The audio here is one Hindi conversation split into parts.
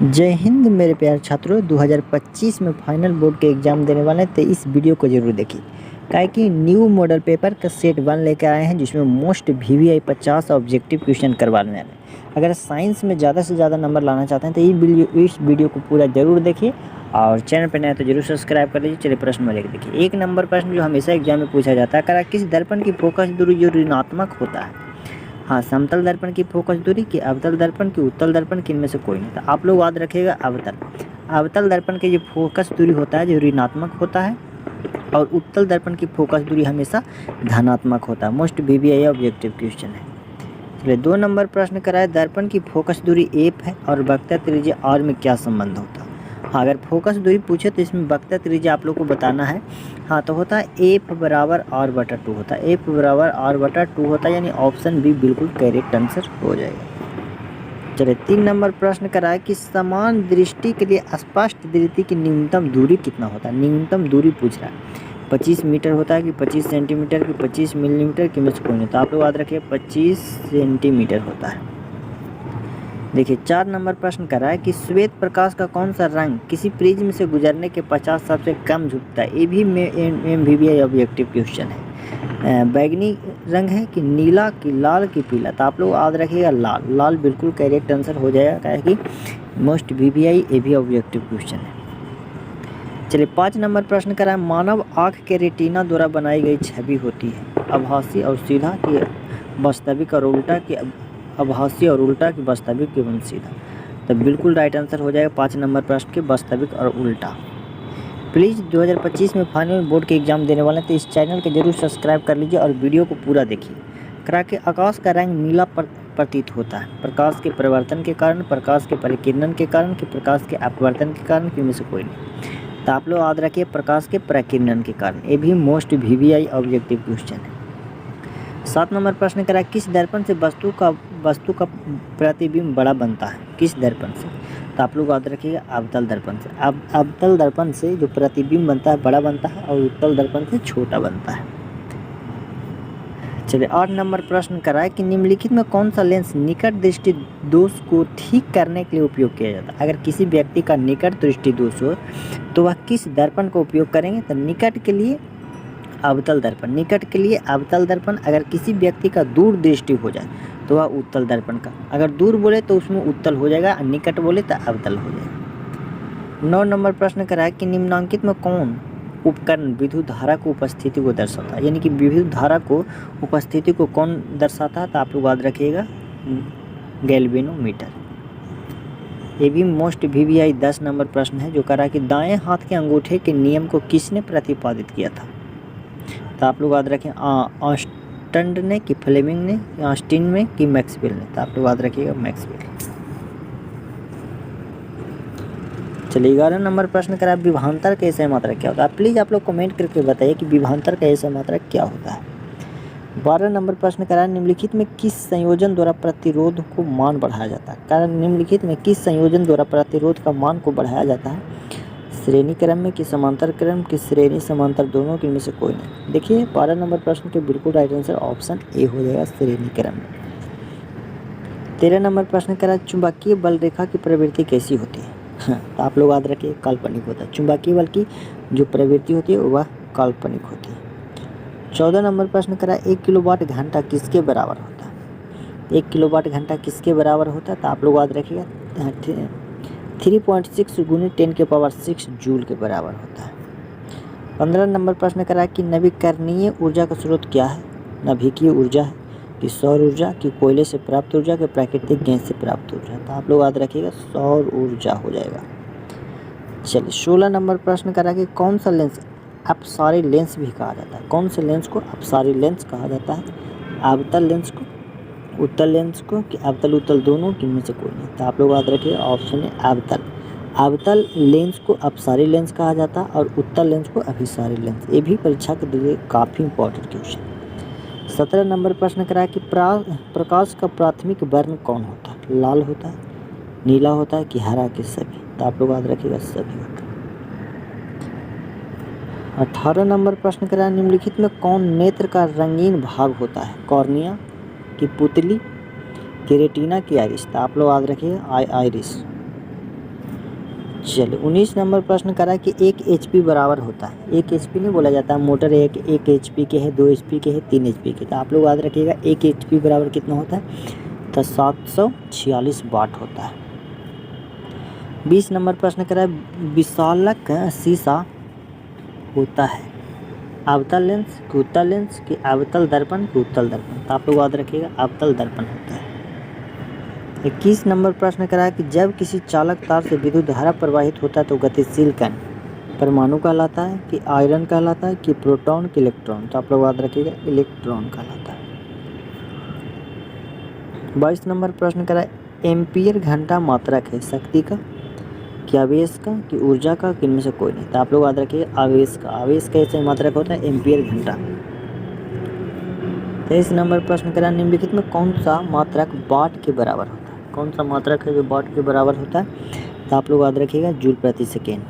जय हिंद मेरे प्यारे छात्रों। 2025 में फाइनल बोर्ड के एग्ज़ाम देने वाले हैं तो इस वीडियो को ज़रूर देखिए। काहे कि न्यू मॉडल पेपर का सेट 1 लेकर आए हैं जिसमें मोस्ट VVI 50 ऑब्जेक्टिव क्वेश्चन करवाने वाले हैं। अगर साइंस में ज़्यादा से ज़्यादा नंबर लाना चाहते हैं तो इस वीडियो को पूरा ज़रूर देखिए और चैनल पर नया तो जरूर सब्सक्राइब कर लीजिए। चलिए प्रश्न में लेकर देखिए। 1 नंबर प्रश्न जो हमेशा एग्जाम में पूछा जाता है, करा किस दर्पण की फोकस दूरी जो ऋणात्मक होता है। हाँ, समतल दर्पण की फोकस दूरी की, अवतल दर्पण की, उत्तल दर्पण की, इनमें से कोई नहीं। तो आप लोग याद रखिएगा अवतल। अवतल दर्पण की जो फोकस दूरी होता है जो ऋणात्मक होता है और उत्तल दर्पण की फोकस दूरी हमेशा धनात्मक होता है। मोस्ट VVI ऑब्जेक्टिव क्वेश्चन है। चलिए 2 नंबर प्रश्न कराए, दर्पण की फोकस दूरी एफ है और वक्रता त्रिज्या आर में क्या संबंध होता है। हाँ, अगर फोकस दूरी पूछे तो इसमें वक्रता त्रिज्या आप लोग को बताना है। हाँ, तो होता है एफ बराबर आर बटा 2 होता है। एफ बराबर आर बटा 2 होता है, यानी ऑप्शन बी बिल्कुल करेक्ट आंसर हो जाएगा। चलिए 3 नंबर प्रश्न कराए कि समान दृष्टि के लिए स्पष्ट दृष्टि की न्यूनतम दूरी कितना होता है। न्यूनतम दूरी पूछ रहा है, 25 मीटर होता है कि 25 सेंटीमीटर की 25 मिलीमीटर की में से कोई नहीं। तो आप लोग याद रखिए 25 सेंटीमीटर होता है। देखिए 4 नंबर प्रश्न कर रहा है कि श्वेत प्रकाश का कौन सा रंग किसी प्रिज्म से गुजरने के 50 सबसे कम झुकता है। ये भी VVI ऑब्जेक्टिव क्वेश्चन है। बैगनी रंग है कि नीला कि लाल कि पीला। तो आप लोग याद रखिएगा लाल। लाल बिल्कुल करेक्ट आंसर हो जाएगा, क्या है कि मोस्ट VVI ये भी ऑब्जेक्टिव क्वेश्चन है। चलिए 5 नंबर प्रश्न करा है, मानव आँख के रेटिना द्वारा बनाई गई छवि होती है आभासी और सीधा की वास्तविक और उल्टा की आभासी और उल्टा की वास्तविक एवं सीधा। तो बिल्कुल राइट आंसर हो जाएगा 5 नंबर प्रश्न के वास्तविक और उल्टा। प्लीज़ 2025 में फाइनल बोर्ड के एग्ज़ाम देने वाले हैं तो इस चैनल को जरूर सब्सक्राइब कर लीजिए और वीडियो को पूरा देखिए। करा के आकाश का रंग नीला प्रतीत होता है प्रकाश के परिवर्तन के कारण, प्रकाश के परिकिरण के कारण, कि प्रकाश के अपवर्तन के कारण, कि में से कोई नहीं। तो आप लोग याद रखिए प्रकाश के परिकिरण के कारण। ये भी मोस्ट VVI ऑब्जेक्टिव क्वेश्चन है। 7 नंबर प्रश्न करा, किस दर्पण से वस्तु का प्रतिबिंब बड़ा बनता है। किस दर्पण से। तो आप लोग याद रखिएगा अवतल दर्पण से। अवतल दर्पण से जो प्रतिबिंब बनता है बड़ा बनता है और उत्तल दर्पण से छोटा बनता है। चलिए 8 नंबर प्रश्न करा है कि निम्नलिखित में कौन सा लेंस निकट दृष्टि दोष को ठीक करने के लिए उपयोग किया जाता है। अगर किसी व्यक्ति का निकट दृष्टि दोष हो तो वह किस दर्पण का उपयोग करेंगे। तो निकट के लिए अवतल दर्पण, निकट के लिए अवतल दर्पण। अगर किसी व्यक्ति का दूर दृष्टि हो जाए तो वह उत्तल दर्पण का। अगर दूर बोले तो उसमें उत्तल हो जाएगा और निकट बोले तो अवतल हो जाएगा। 9 नंबर प्रश्न करा है कि निम्नांकित में कौन उपकरण विद्युत धारा को उपस्थिति को दर्शाता है। यानी कि विद्युत धारा को उपस्थिति को कौन दर्शाता है। तो आप लोग याद रखिएगा गैल्वेनोमीटर। ये भी मोस्ट VVI 10 नंबर प्रश्न है जो करा कि दाएं हाथ के अंगूठे के नियम को किसने प्रतिपादित किया था। तो आप लोग याद रखें ऑस्टन ने, कि फ्लेमिंग ने, कि ऑस्टिन में, कि मैक्सवेल ने। तो आप लोग याद रखिएगा मैक्सवेल। चलिए 11 नंबर प्रश्न करा, विभवांतर का ऐसा मात्रा क्या होता है। प्लीज़ आप लोग कमेंट करके बताइए कि विभवांतर का ऐसा मात्रा क्या होता है। 12 नंबर प्रश्न करा, निम्नलिखित में किस संयोजन द्वारा प्रतिरोध को मान बढ़ाया जाता है। कारण निम्नलिखित में किस संयोजन द्वारा प्रतिरोध का मान को बढ़ाया जाता है। श्रेणी क्रम में, कि समांतर क्रम, कि श्रेणी समांतर, दोनों के में से कोई नहीं। देखिए 12 नंबर प्रश्न के बिल्कुल राइट आंसर ऑप्शन ए हो जाएगा, श्रेणी क्रम में। 13 नंबर प्रश्न करा, चुंबकीय बल रेखा की प्रवृत्ति कैसी होती है। तो आप लोग याद रखिए काल्पनिक होता है। चुंबकीय बल की जो प्रवृत्ति होती है वह काल्पनिक होती है। 14 नंबर प्रश्न करा, 1 किलोवाट घंटा किसके बराबर होता है। 1 किलोवाट घंटा किसके बराबर होता है। तो आप लोग याद रखिएगा 3.6 गुने 10⁻6 जूल के बराबर होता है। 15 नंबर प्रश्न करा कि नवीकरणीय ऊर्जा का स्रोत क्या है। नाभिकीय ऊर्जा है, कि सौर ऊर्जा, कि कोयले से प्राप्त ऊर्जा, कि प्राकृतिक गैस से प्राप्त ऊर्जा। तो आप लोग याद रखिएगा सौर ऊर्जा हो जाएगा। चलिए 16 नंबर प्रश्न करा कि कौन सा लेंस अपसारी लेंस भी कहा जाता है। कौन से लेंस को अपसारी लेंस कहा जाता है। अवतल लेंस को, उत्तल लेंस को, कि अवतल उत्तल दोनों, कि इनमें से कोई नहीं। तो आप लोग याद रखिए ऑप्शन है अवतल। अवतल लेंस को अपसारी लेंस कहा जाता है और उत्तल लेंस को अभिसारी लेंस। ये भी परीक्षा के लिए काफ़ी इंपॉर्टेंट क्वेश्चन। 17 नंबर प्रश्न करा कि प्रकाश का प्राथमिक वर्ण कौन होता है। लाल होता है, नीला होता है, कि हरा, के सभी। तो आप लोग याद रखिएगा सभी होता है। 18 नंबर प्रश्न करा, निम्नलिखित में कौन नेत्र का रंगीन भाग होता है। कॉर्निया, कि पुतली, कि रेटिना, की आइरिस। तो आप लोग याद रखिए आइरिस। चलिए 19 नंबर प्रश्न करा कि 1 HP बराबर होता है, 1 HP नहीं बोला जाता, मोटर 1 HP के है, 2 HP के है, 3 HP के, तो आप लोग याद रखिएगा 1 HP बराबर कितना होता है, तो 746 वाट होता है। 20 नंबर प्रश्न करा विशालक शीशा होता है अवतल लेंस कि उत्तल लेंस कि अवतल दर्पण कि उत्तल दर्पण, तो आप लोग याद रखिएगा अवतल दर्पण होता है। 21 नंबर प्रश्न करा है कि जब किसी चालक तार से विद्युत धारा प्रवाहित होता है तो गतिशील कण परमाणु कहलाता है कि आयरन कहलाता है कि प्रोटॉन कि इलेक्ट्रॉन, तो आप लोग याद रखिएगा इलेक्ट्रॉन कहलाता है। 22 नंबर प्रश्न करा एम्पियर घंटा मात्रक है शक्ति का कि आवेश का कि ऊर्जा का कि इनमें से कोई नहीं, तो आप लोग याद रखिएगा आवेश का, आवेश का ऐसे मात्रक होता है एम्पियर घंटा। 23 नंबर प्रश्न करा निम्नलिखित में कौन सा मात्रक वाट के बराबर होता है, कौन सा मात्रक है जो वाट के बराबर होता है, तो आप लोग याद रखिएगा जूल प्रति सेकेंड।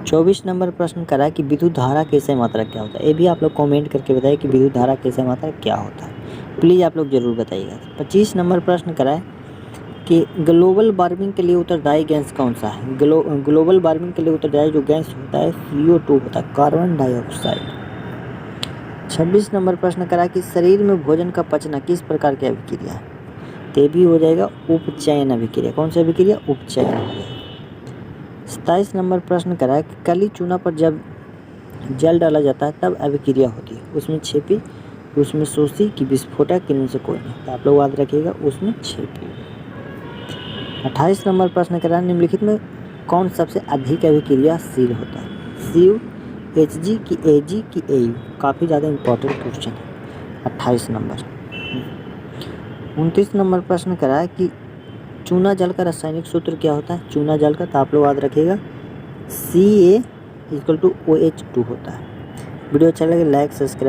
24 नंबर प्रश्न करा कि विद्युत धारा कैसे मात्रक क्या होता है, ये भी आप लोग कमेंट करके बताइए कि विद्युत धारा कैसे मात्रक क्या होता है, प्लीज़ आप लोग जरूर बताइएगा। 25 नंबर प्रश्न करा है कि ग्लोबल वार्मिंग के लिए उत्तरदायी गैस कौन सा है, ग्लोबल वार्मिंग के लिए उत्तरदायी जो गैस होता है CO2 होता है, कार्बन डाइऑक्साइड। 26 नंबर प्रश्न करा कि शरीर में भोजन का पचना किस प्रकार की अभिक्रिया है, तो ये भी हो जाएगा उपचयन अभिक्रिया, कौन सी अभिक्रिया, उपचयन हो जाएगा। 27 नंबर प्रश्न करा है कि काली चूना पर जब जल डाला जाता है तब अभिक्रिया होती है, उसमें छेपी, उसमें शोषी कि विस्फोटक, इनमें से कोई नहीं, तो आप लोग याद रखिएगा उसमें छेपी। 28 नंबर प्रश्न करा निम्नलिखित में कौन सबसे अधिक अभिक्रियाशील होता है, CU HG की AG की AU, काफ़ी ज़्यादा इंपॉर्टेंट क्वेश्चन है 28 नंबर। 29 नंबर प्रश्न करा है कि चूना जल का रासायनिक सूत्र क्या होता है, चूना जल का, तो आप लोग याद रखिएगा CA = OH2 होता है। वीडियो अच्छा लगे लाइक सब्सक्राइब